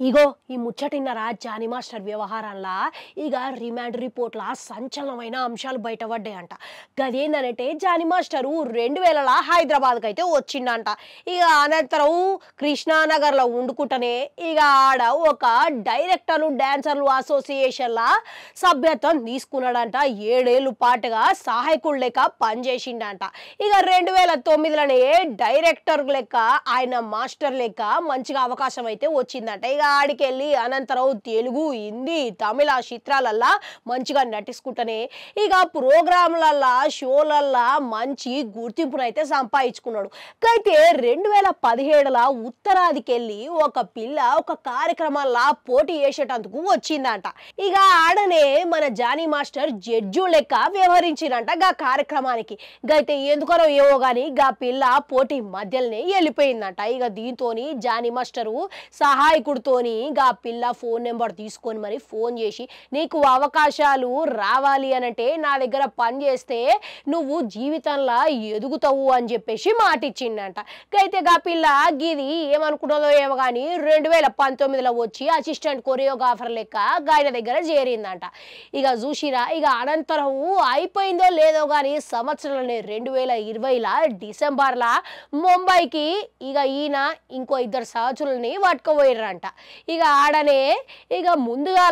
ఇగో ఈ ముచ్చటిన్నరా Johnny master వ్యవహారంలా ఇక remand రిపోర్ట్లా సంచలనమైన అంశాలు బయటపడ్డాయంట. గదేందనంటే జానీ మాస్టరు 2000లా హైదరాబాద్కి అయితే వచ్చిండంట. ఇక అనంతరం కృష్ణానగర్లో వండుకుంటనే ఇక ఆడ ఒక డైరెక్టర్లు డాన్సర్లు అసోసియేషన్లా సభ్యత్వం తీసుకున్నాడంట. 7 ఏళ్ళు పాటుగా సహాయకుడు లెక్క పనిచేసిండంట. ఇక 2009లోనే డైరెక్టర్ లెక్క ఆయన మాస్టర్ లెక్క మంచిగా అవకాశం అయితే వచ్చిందంట. ఇక ఆడికెళ్ళి అనంతరం తెలుగు హిందీ తమిళ చిత్రాలల్లా మంచిగా నటించుకుంటనే ఇక ప్రోగ్రాంలల్లా షోలల్లా మంచి గుర్తింపునైతే సంపాదించుకున్నాడు. అయితే 2017లా ఉత్తరాదికెళ్ళి ఒక పిల్ల ఒక కార్యక్రమాల్లో పోటీ చేసేటందుకు వచ్చిందంట. ఇక ఆడనే మన జానీ మాస్టర్ జడ్జు లెక్క వ్యవహరించిరంట గా కార్యక్రమానికి. అయితే ఎందుకనో ఏవో గాని గా పిల్ల పోటీ మధ్యలోనే వెళ్ళిపోయిందంట. ఇక దీంతోని జానీ మాస్టరు సహాయకుడితోని గా పిల్ల ఫోన్ నెంబర్ తీసుకొని మరి ఫోన్ చేసి నీకు అవకాశాలు రావాలి అనంటే నా దగ్గర పని చేస్తే నువ్వు జీవితంలో ఎదుగుతావు అని చెప్పేసి మాట ఇచ్చిండంట. అయితే గా పిల్ల గిది ఏమనుకున్నదో ఏమో కానీ 2019లో వచ్చి అసిస్టెంట్ కొరియోగ్రాఫర్ లెక్క గాయన దగ్గర చేరిందంట. ఇక చూసిరా ఇక అనంతరం అయిపోయిందో లేదో కానీ సంవత్సరంలోనే 2020లా డిసెంబర్లా ముంబైకి ఇక ఈయన ఇంకో 2 సహచరుల్ని పట్టుకుపోయారంట. ఇక ఆడనే ఇక ముందుగా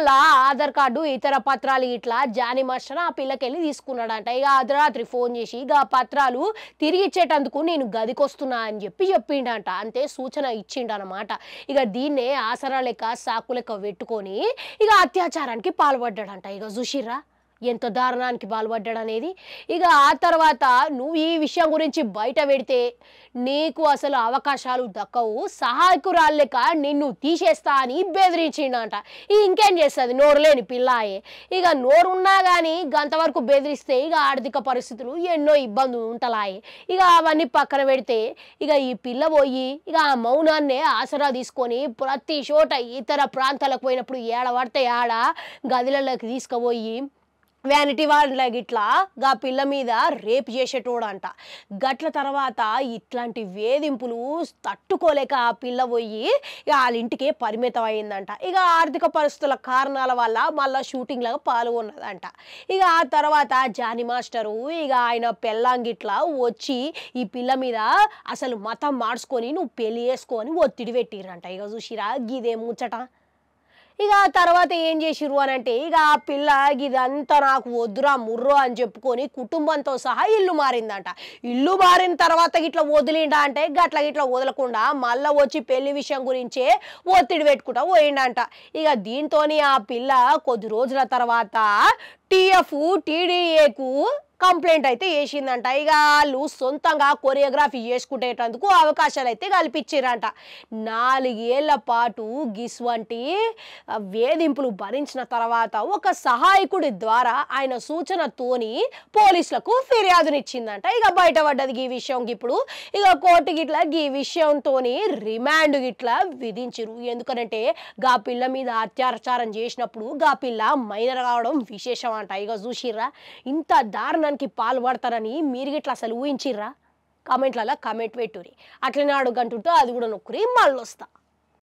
ఆధార్ కార్డు ఇతర పత్రాలు ఇట్లా జానీ మాస్టర్ ఆ పిల్లకెళ్ళి తీసుకున్నాడంట. ఇక అర్ధరాత్రి ఫోన్ చేసి ఇక పత్రాలు తిరిగి ఇచ్చేటందుకు నేను గదికొస్తున్నా అని చెప్పిండంట. అంతే సూచన ఇచ్చిండనమాట. ఇక దీన్నే ఆసరా లెక్క సాకు లెక్క పెట్టుకొని ఇక అత్యాచారానికి పాల్పడ్డాడంట. ఇక చూసిర్రా ఎంత దారుణానికి పాల్పడ్డాడు అనేది. ఇక ఆ తర్వాత నువ్వు ఈ విషయం గురించి బయట పెడితే నీకు అసలు అవకాశాలు దక్కవు, సహాయకురాలు లెక్క నిన్ను తీసేస్తా అని బెదిరించిండంట. ఇంకేం చేస్తుంది నోరు లేని పిల్లాయే. ఇక నోరున్నా కానీ గంతవరకు బెదిరిస్తే ఇక ఆర్థిక పరిస్థితులు ఎన్నో ఇబ్బందులు ఉంటలాయే. ఇక అవన్నీ పక్కన పెడితే ఇక ఈ పిల్ల పోయి ఇక ఆ మౌనాన్నే ఆసరా తీసుకొని ప్రతి చోట ఇతర ప్రాంతాలకు పోయినప్పుడు ఏడబడితే ఆడ గదిలలోకి తీసుకుపోయి వ్యానిటీ వాళ్ళ గిట్లా గా పిల్ల మీద రేప్ చేసేటోడంట. గట్ల తర్వాత ఇట్లాంటి వేధింపులు తట్టుకోలేక ఆ పిల్ల పోయి ఇక వాళ్ళ ఇంటికే పరిమితం అయిందంట. ఇక ఆర్థిక పరిస్థితుల కారణాల వల్ల మళ్ళీ షూటింగ్ లాగా పాల్గొన్నదంట. ఇక ఆ తర్వాత జానీ మాస్టరు ఇక ఆయన పెళ్ళాంగిట్లా వచ్చి ఈ పిల్ల మీద అసలు మతం మార్చుకొని నువ్వు పెళ్లి చేసుకొని ఒత్తిడి పెట్టిరంట. ఇక చూసిరా గిదే ముచ్చట. ఇక ఆ తర్వాత ఏం చేసిర్రు అని అంటే ఇక ఆ పిల్ల ఇదంతా నాకు వద్దురా ముర్రో అని చెప్పుకొని కుటుంబంతో సహా ఇల్లు మారిందంట. ఇల్లు మారిన తర్వాత ఇట్లా వదిలిండా అంటే గట్ల వదలకుండా మళ్ళీ వచ్చి పెళ్లి విషయం గురించే ఒత్తిడి పెట్టుకుంటా పోయిండంట. ఇక దీంతో ఆ పిల్ల కొద్ది రోజుల తర్వాత టీడీఏకు కంప్లైంట్ అయితే చేసిందంట. ఇక వాళ్ళు సొంతంగా కొరియోగ్రఫీ చేసుకునేటందుకు అవకాశాలు అయితే కల్పించారంట. 4 ఏళ్ల పాటు గిస్వంటి వేధింపులు భరించిన తర్వాత ఒక సహాయకుడి ద్వారా ఆయన సూచనతోని పోలీసులకు ఫిర్యాదునిచ్చిందంట. ఇక బయటపడ్డది ఈ విషయం. ఇప్పుడు ఇక కోర్టు గిట్లా ఈ విషయంతో రిమాండ్ గిట్లా విధించిరు. ఎందుకంటే గా పిల్ల మీద అత్యాచారం చేసినప్పుడు గా పిల్ల మైనర్ కావడం విశేషం అంట. ఇక చూసిర్రా ఇంత దారుణ పాల్పడతారని మీరు గిట్లా అసలు ఊహించిర్రా? కామెంట్లలో కామెంట్ పెట్టురి. అట్లనే అడుగంటుంటే అది కూడా నొక్కురి మళ్ళొస్తా.